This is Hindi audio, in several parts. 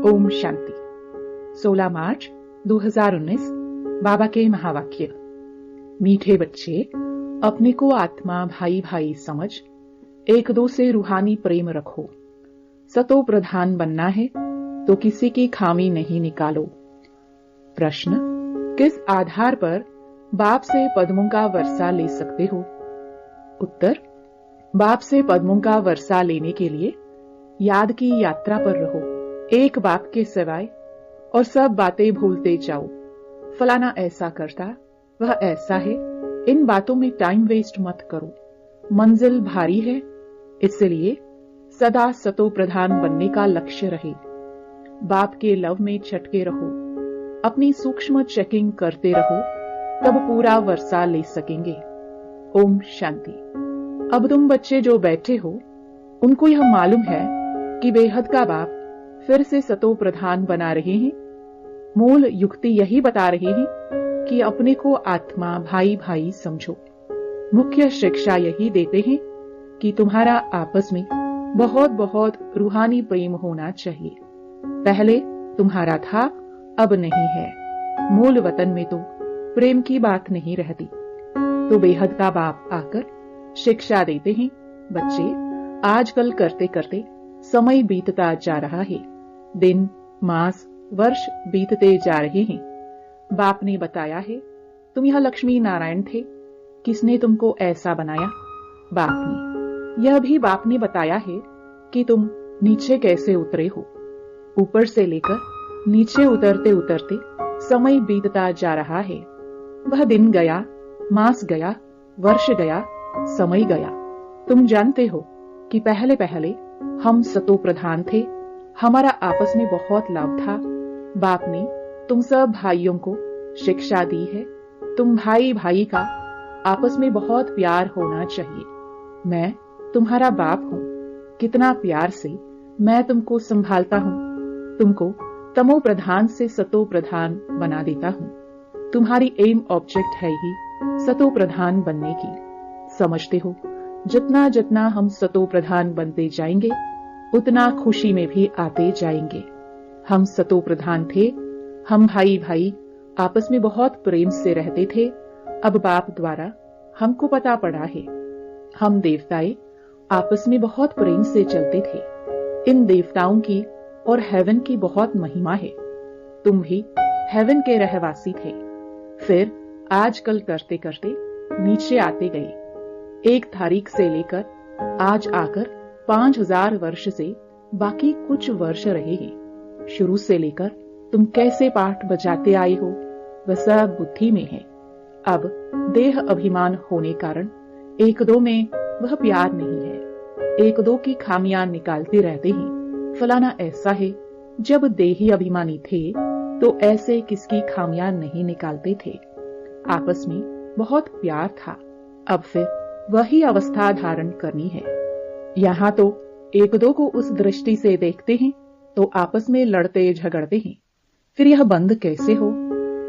ओम शांति। 16 मार्च 2019 बाबा के महावाक्य। मीठे बच्चे, अपने को आत्मा भाई भाई समझ, एक दो से रूहानी प्रेम रखो। सतो प्रधान बनना है तो किसी की खामी नहीं निकालो। प्रश्न: किस आधार पर बाप से पद्मों का वर्षा ले सकते हो? उत्तर: बाप से पद्मों का वर्षा लेने के लिए याद की यात्रा पर रहो, एक बाप के सिवाय, और सब बातें भूलते जाओ। फलाना ऐसा करता, वह ऐसा है, इन बातों में टाइम वेस्ट मत करो। मंजिल भारी है, इसलिए सदा सतो प्रधान बनने का लक्ष्य रहे। बाप के लव में चटके रहो, अपनी सूक्ष्म चेकिंग करते रहो, तब पूरा वर्षा ले सकेंगे। ओम शांति। अब तुम बच्चे जो बैठे हो, उनको यह मालूम है कि बेहद का बाप फिर से सतो प्रधान बना रहे हैं। मूल युक्ति यही बता रहे हैं कि अपने को आत्मा भाई भाई समझो। मुख्य शिक्षा यही देते हैं कि तुम्हारा आपस में बहुत बहुत रूहानी प्रेम होना चाहिए। पहले तुम्हारा था, अब नहीं है। मूल वतन में तो प्रेम की बात नहीं रहती। तो बेहद का बाप आकर शिक्षा देते हैं, बच्चे, आजकल करते करते समय बीतता जा रहा है। दिन, मास, वर्ष बीतते जा रहे हैं। बाप ने बताया है, तुम यह लक्ष्मी नारायण थे। किसने तुमको ऐसा बनाया? बाप ने। यह भी बाप ने बताया है कि तुम नीचे कैसे उतरे हो। ऊपर से लेकर नीचे उतरते उतरते समय बीतता जा रहा है। वह दिन गया, मास गया, वर्ष गया, समय गया। तुम जानते हो कि पहले पहले हम सतो प्रधान थे। हमारा आपस में बहुत लाभ था। बाप ने तुम सब भाइयों को शिक्षा दी है, तुम भाई भाई का आपस में बहुत प्यार होना चाहिए। मैं तुम्हारा बाप हूं, कितना प्यार से मैं तुमको संभालता हूं। तुमको तमो प्रधान से सतो प्रधान बना देता हूं। तुम्हारी एम ऑब्जेक्ट है ही सतो प्रधान बनने की। समझते हो, जितना जितना हम सतो प्रधान बनते जाएंगे, उतना खुशी में भी आते जाएंगे। हम सतो प्रधान थे, हम भाई भाई आपस में बहुत प्रेम से रहते थे। अब बाप द्वारा हमको पता पड़ा है, हम देवताएं आपस में बहुत प्रेम से चलते थे। इन देवताओं की और हेवन की बहुत महिमा है। तुम भी हेवन के रहवासी थे, फिर आजकल करते करते नीचे आते गए। एक तारीख से लेकर आज आकर 5000 वर्ष से बाकी कुछ वर्ष रहेंगे। शुरू से लेकर तुम कैसे पाठ बजाते आए हो, वह सब बुद्धि में है। अब देह अभिमान होने कारण एक दो में वह प्यार नहीं है। एक दो की खामियां निकालते रहते हैं। फलाना ऐसा है। जब देही अभिमानी थे तो ऐसे किसकी खामियां नहीं निकालते थे। आपस में बहुत प्यार था। अब फिर वही अवस्था धारण करनी है। यहाँ तो एक दो को उस दृष्टि से देखते हैं तो आपस में लड़ते झगड़ते हैं। फिर यह बंद कैसे हो?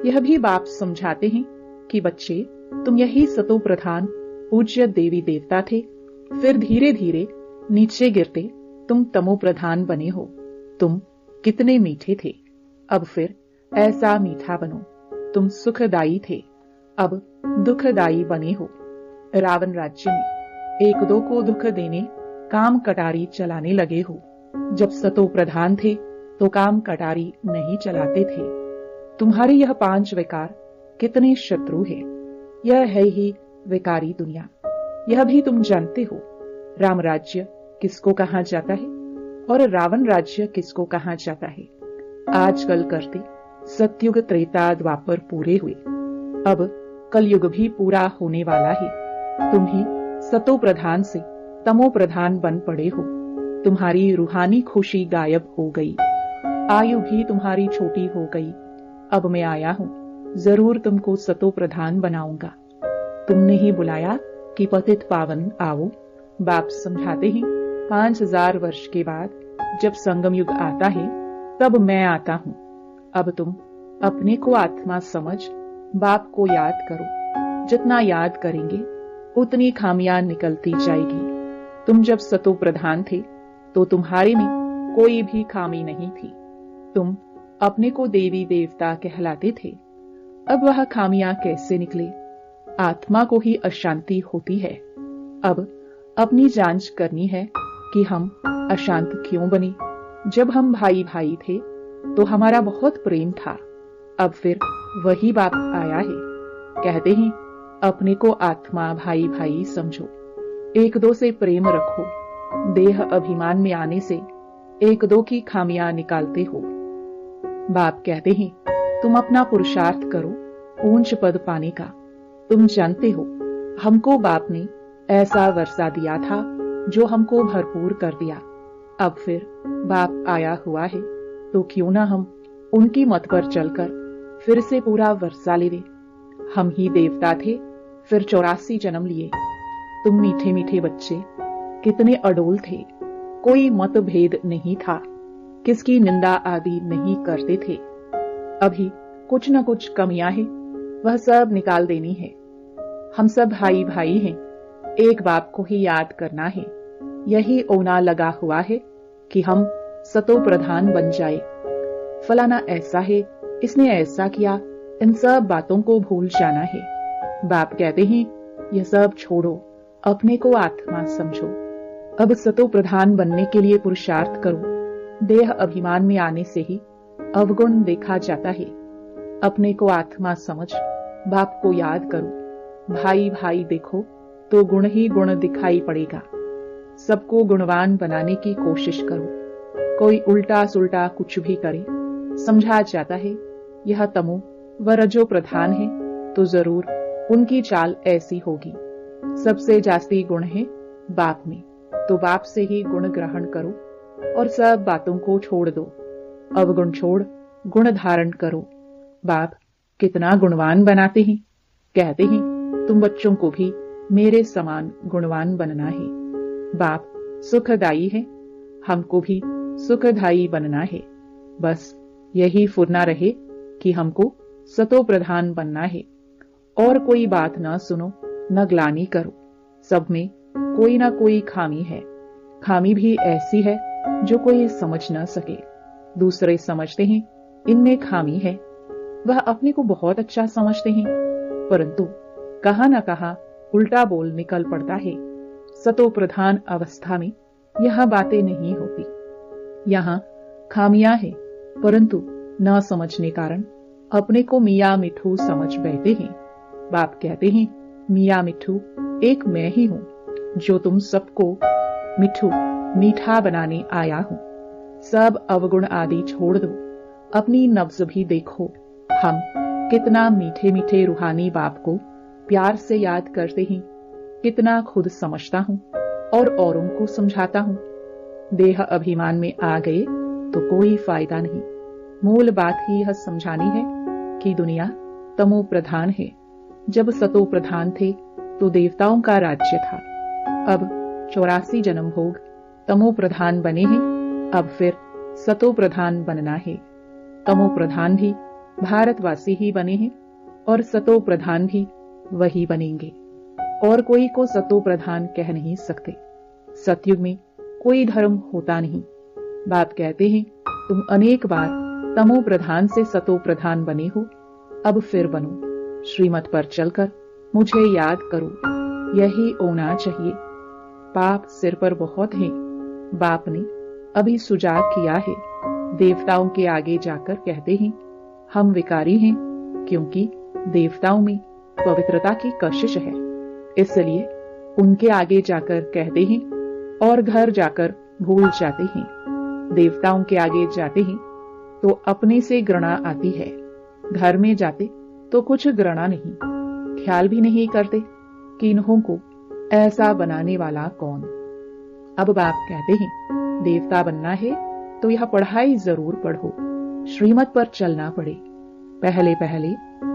यह भी बाप समझाते हैं कि बच्चे, तुम यही सतो प्रधान पूज्य देवी देवता थे। फिर धीरे धीरे नीचे गिरते तुम तमो प्रधान बने हो। तुम कितने मीठे थे, अब फिर ऐसा मीठा बनो। तुम सुखदायी थे, अब दुखदायी बने हो। रावण राज्य में एक दो को दुख देने काम कटारी चलाने लगे हो। जब सतो प्रधान थे तो काम कटारी नहीं चलाते थे। तुम्हारे यह 5 विकार कितने शत्रु है। यह है ही विकारी दुनिया। यह भी तुम जानते हो, राम राज्य किसको कहा जाता है और रावण राज्य किसको कहा जाता है। आजकल करते सतयुग त्रेता द्वापर पूरे हुए, अब कलयुग भी पूरा होने वाला है। तुम ही सतो प्रधान से तमो प्रधान बन पड़े हो। तुम्हारी रूहानी खुशी गायब हो गई। आयु भी तुम्हारी छोटी हो गई। अब मैं आया हूं, जरूर तुमको सतो प्रधान बनाऊंगा। तुमने ही बुलाया कि पतित पावन आओ। बाप समझाते हैं, 5000 वर्ष के बाद जब संगम युग आता है तब मैं आता हूं। अब तुम अपने को आत्मा समझ बाप को याद करो। जितना याद करेंगे उतनी खामियां निकलती जाएगी। तुम जब सतो प्रधान थे तो तुम्हारे में कोई भी खामी नहीं थी। तुम अपने को देवी देवता कहलाते थे, अब वह खामियां कैसे निकले? आत्मा को ही अशांति होती है। अब अपनी जांच करनी है कि हम अशांत क्यों बने। जब हम भाई भाई थे तो हमारा बहुत प्रेम था, अब फिर वही बात आया है। कहते हैं अपने को आत्मा भाई भाई समझो, एक दो से प्रेम रखो, देह अभिमान में आने से एक दो की खामियां निकालते हो। बाप कहते हैं तुम अपना पुरुषार्थ करो ऊंच पद पाने का। तुम जानते हो हमको बाप ने ऐसा वर्षा दिया था जो हमको भरपूर कर दिया। अब फिर बाप आया हुआ है तो क्यों ना हम उनकी मत पर चलकर फिर से पूरा वर्षा ले दे। हम ही देवता थे, फिर 84 जन्म लिए। तुम मीठे मीठे बच्चे कितने अडोल थे, कोई मतभेद नहीं था, किसकी निंदा आदि नहीं करते थे। अभी कुछ न कुछ कमियां हैं, वह सब निकाल देनी है। हम सब भाई भाई हैं, एक बाप को ही याद करना है। यही ओना लगा हुआ है कि हम सतो प्रधान बन जाए। फलाना ऐसा है, इसने ऐसा किया, इन सब बातों को भूल जाना है। बाप कहते हैं यह सब छोड़ो, अपने को आत्मा समझो। अब सतो प्रधान बनने के लिए पुरुषार्थ करो। देह अभिमान में आने से ही अवगुण देखा जाता है। अपने को आत्मा समझ बाप को याद करो। भाई भाई देखो तो गुण ही गुण दिखाई पड़ेगा। सबको गुणवान बनाने की कोशिश करो। कोई उल्टा सुल्टा कुछ भी करे, समझा जाता है यह तमो व रजो प्रधान है, तो जरूर उनकी चाल ऐसी होगी। सबसे जास्ती गुण है बाप में, तो बाप से ही गुण ग्रहण करो और सब बातों को छोड़ दो। अवगुण छोड़ गुण धारण करो। बाप कितना गुणवान बनाते हैं। कहते हैं तुम बच्चों को भी मेरे समान गुणवान बनना है। बाप सुखदायी है, हमको भी सुखदायी बनना है। बस यही फुरना रहे कि हमको सतो प्रधान बनना है। और कोई बात न सुनो, न ग्लानि करो। सब में कोई ना कोई खामी है। खामी भी ऐसी है जो कोई समझ न सके। दूसरे समझते हैं इनमें खामी है, वह अपने को बहुत अच्छा समझते हैं, परंतु कहां न कहां उल्टा बोल निकल पड़ता है। सतो प्रधान अवस्था में यह बातें नहीं होती। यहाँ खामियां हैं, परंतु न समझने कारण अपने को मियाँ मिठू समझ बैठे हैं। बाप कहते हैं मियाँ मिठू एक मैं ही हूं, जो तुम सबको मिठू मीठा बनाने आया हूं। सब अवगुण आदि छोड़ दो, अपनी नब्ज भी देखो। हम कितना मीठे मीठे रूहानी बाप को प्यार से याद करते हैं, कितना खुद समझता हूं और औरों को समझाता हूं। देह अभिमान में आ गए तो कोई फायदा नहीं। मूल बात ही यह समझानी है कि दुनिया तमो प्रधान है। जब सतो प्रधान थे तो देवताओं का राज्य था। अब 84 जन्म भोग तमो प्रधान बने हैं, अब फिर सतो प्रधान बनना है। तमो प्रधान भी भारतवासी ही बने हैं और सतो प्रधान भी वही बनेंगे। और कोई को सतो प्रधान कह नहीं सकते। सतयुग में कोई धर्म होता नहीं। बाप कहते हैं तुम अनेक बार तमो प्रधान से सतो प्रधान बने हो, अब फिर बनो। श्रीमत पर चलकर मुझे याद करो, यही होना चाहिए। पाप सिर पर बहुत है। बाप ने अभी सुजाग किया है। देवताओं के आगे जाकर कहते हैं हम विकारी हैं, क्योंकि देवताओं में पवित्रता की कशिश है, इसलिए उनके आगे जाकर कहते हैं और घर जाकर भूल जाते हैं। देवताओं के आगे जाते हैं तो अपने से घृणा आती है, घर में जाते तो कुछ घृणा नहीं। ख्याल भी नहीं करते कि इन्हों को ऐसा बनाने वाला कौन। अब बाप कहते हैं देवता बनना है तो यह पढ़ाई जरूर पढ़ो, श्रीमत पर चलना पड़े। पहले पहले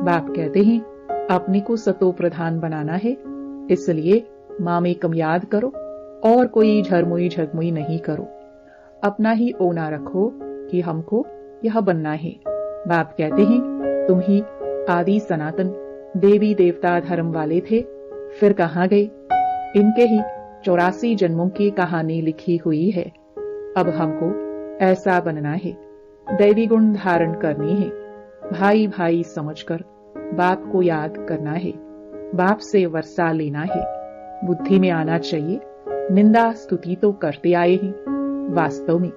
बाप कहते हैं अपने को सतो प्रधान बनाना है, इसलिए मामे कम याद करो और कोई झरमुई झगमुई नहीं करो। अपना ही ओना रखो कि हमको यह बनना है। बाप कहते हैं तुम ही आदि सनातन देवी देवता धर्म वाले थे, फिर कहां गए? इनके ही 84 जन्मों की कहानी लिखी हुई है। अब हमको ऐसा बनना है। दैवी गुण धारण करने हैं, भाई भाई समझकर बाप को याद करना है, बाप से वर्षा लेना है। बुद्धि में आना चाहिए निंदा स्तुति तो करते आए हैं, वास्तव में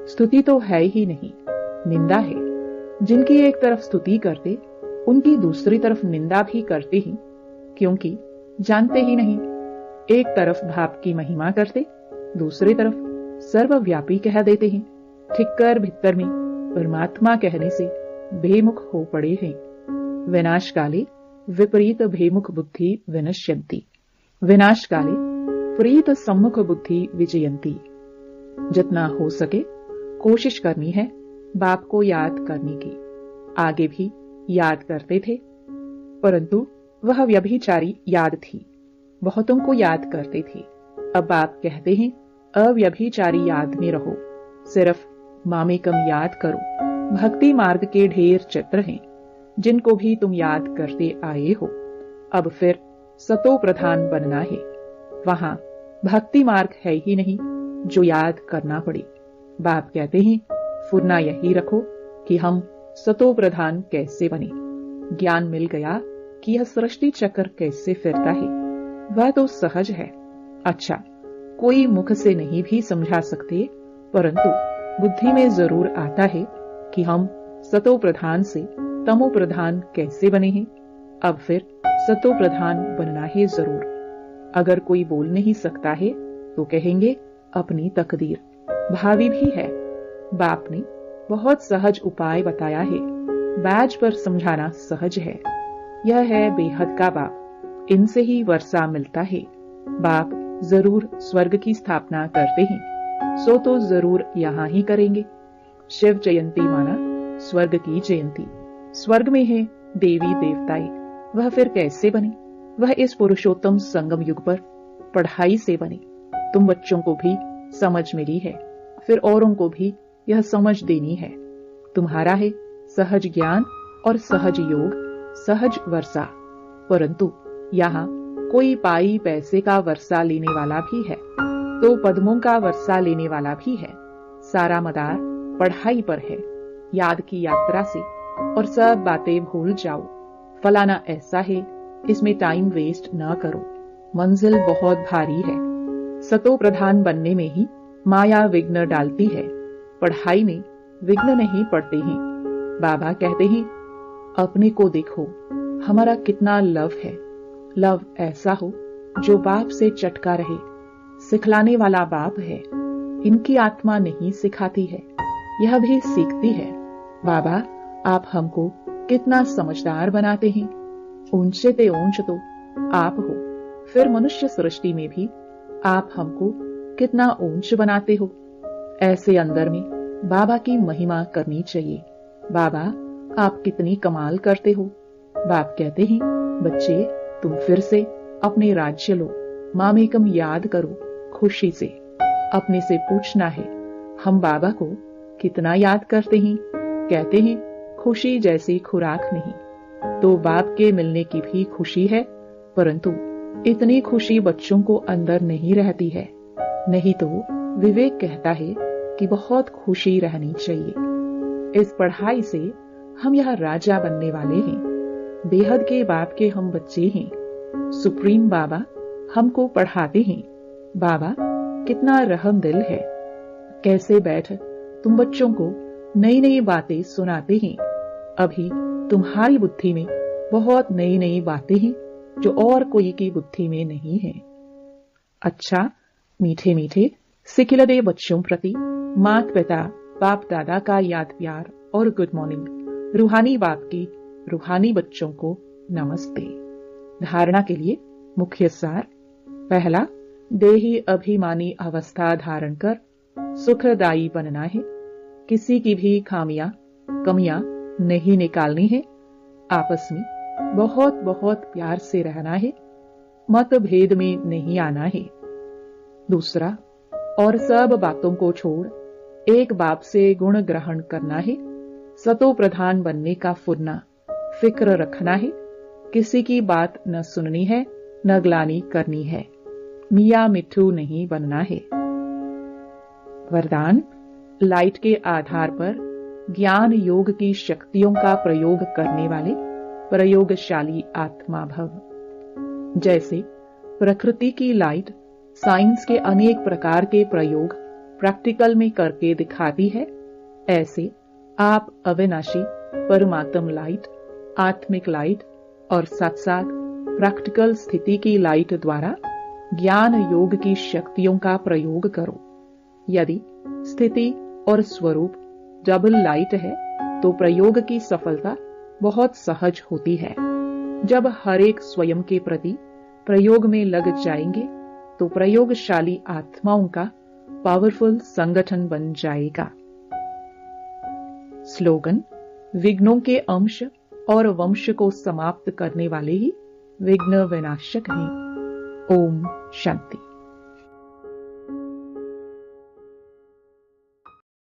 स्तुति तो है ही नहीं, निंदा है। जिनकी एक तरफ स्तुति करते उनकी दूसरी तरफ निंदा भी करते हैं, क्योंकि जानते ही नहीं। एक तरफ बाप की महिमा करते, दूसरी तरफ सर्वव्यापी कह देते हैं। ठिक्कर भीतर में परमात्मा कहने से बेमुख हो पड़े हैं। विनाश काले विपरीत भेमुख बुद्धि विनश्यन्ति, विनाश काले प्रीत सम्मुख बुद्धि विजयंती। जितना हो सके कोशिश करनी है बाप को याद करने की। आगे भी याद करते थे, परंतु वह व्यभिचारी याद थी। बहुतों को याद करते थे। अब बाप कहते हैं अव्यभिचारी याद में रहो, सिर्फ मामेकम याद करो। भक्ति मार्ग के ढेर चित्र हैं जिनको भी तुम याद करते आए हो। अब फिर सतो प्रधान बनना है। वहां भक्ति मार्ग है ही नहीं जो याद करना पड़े। बाप कहते हैं फुरना यही रखो कि हम सतो प्रधान कैसे बने। ज्ञान मिल गया कि यह सृष्टि चक्र कैसे फिरता है, वह तो सहज है। अच्छा, कोई मुख से नहीं भी समझा सकते, परंतु बुद्धि में जरूर आता है कि हम सतो प्रधान से तमो प्रधान कैसे बने हैं। अब फिर सतो प्रधान बनना है जरूर। अगर कोई बोल नहीं सकता है तो कहेंगे अपनी तकदीर। भावी भी है। बाप ने बहुत सहज उपाय बताया है। बैज पर समझाना सहज है। यह है बेहद का बाप। इनसे ही वर्षा मिलता है। बाप जरूर स्वर्ग की स्थापना करते हैं, सो तो जरूर यहां ही करेंगे। शिव जयंती माना स्वर्ग की जयंती। स्वर्ग में है देवी देवताएं, वह फिर कैसे बने? वह इस पुरुषोत्तम संगम युग पर पढ़ाई से बने। तुम बच्चों को भी समझ मिली है, फिर औरों को भी यह समझ देनी है। तुम्हारा है सहज ज्ञान और सहज योग, सहज वर्षा। परंतु यहाँ कोई पाई पैसे का वर्षा लेने वाला भी है, तो पद्मों का वर्षा लेने वाला भी है। सारा मदार पढ़ाई पर है, याद की यात्रा से, और सब बातें भूल जाओ। फलाना ऐसा है, इसमें टाइम वेस्ट ना करो। मंजिल बहुत भारी है। सतो प्रधान बनने में ही माया विघ्न डालती है, पढ़ाई में विघ्न नहीं पड़ते हैं। बाबा कहते हैं अपने को देखो, हमारा कितना लव है। लव ऐसा हो जो बाप से चटका रहे। सिखलाने वाला बाप है। इनकी आत्मा नहीं सिखाती है, यह भी सीखती है। बाबा आप हमको कितना समझदार बनाते हैं। ऊंचे ते ऊंच तो आप हो, फिर मनुष्य सृष्टि में भी आप हमको कितना ऊंच बनाते हो। ऐसे अंदर में बाबा की महिमा करनी चाहिए। बाबा आप कितनी कमाल करते हो। बाप कहते हैं बच्चे तुम फिर से अपने राज्य लो, मामेकम याद करो खुशी से। अपने से पूछना है हम बाबा को कितना याद करते हैं। कहते हैं खुशी जैसी खुराक नहीं। तो बाप के मिलने की भी खुशी है, परंतु इतनी खुशी बच्चों को अंदर नहीं रहती है। नहीं तो विवेक कहता है कि बहुत खुशी रहनी चाहिए। इस पढ़ाई से हम यह राजा बनने वाले हैं। बेहद के बाप के हम बच्चे हैं। सुप्रीम बाबा हमको पढ़ाते हैं। बाबा कितना रहम दिल है। कैसे बैठ तुम बच्चों को नई नई बातें सुनाते हैं। अभी तुम्हारी बुद्धि में बहुत नई नई बातें हैं जो और कोई की बुद्धि में नहीं है। अच्छा, मीठे मीठे सिखिलदे बच्चों प्रति माता पिता बाप दादा का याद प्यार और गुड मॉर्निंग। रूहानी बाप की रूहानी बच्चों को नमस्ते। धारणा के लिए मुख्य सार। पहला, देही अभिमानी अवस्था धारण कर सुखदायी बनना है। किसी की भी खामियां कमियां नहीं निकालनी है। आपस में बहुत बहुत प्यार से रहना है। मतभेद में नहीं आना है। दूसरा, और सब बातों को छोड़ एक बाप से गुण ग्रहण करना है। सतो प्रधान बनने का फुरना फिक्र रखना है। किसी की बात न सुननी है न ग्लानि करनी है। मियां मिट्ठू नहीं बनना है। वरदान, लाइट के आधार पर ज्ञान योग की शक्तियों का प्रयोग करने वाले प्रयोगशाली आत्मा भव। जैसे प्रकृति की लाइट साइंस के अनेक प्रकार के प्रयोग प्रैक्टिकल में करके दिखाती है, ऐसे आप अविनाशी परमात्म लाइट, आत्मिक लाइट और साथ साथ प्रैक्टिकल स्थिति की लाइट द्वारा ज्ञान योग की शक्तियों का प्रयोग करो। यदि स्थिति और स्वरूप डबल लाइट है तो प्रयोग की सफलता बहुत सहज होती है। जब हर एक स्वयं के प्रति प्रयोग में लग जाएंगे तो प्रयोगशाली आत्माओं का पावरफुल संगठन बन जाएगा। स्लोगन: विघ्नों के अंश और वंश को समाप्त करने वाले ही विघ्न विनाशक हैं। ओम शांति।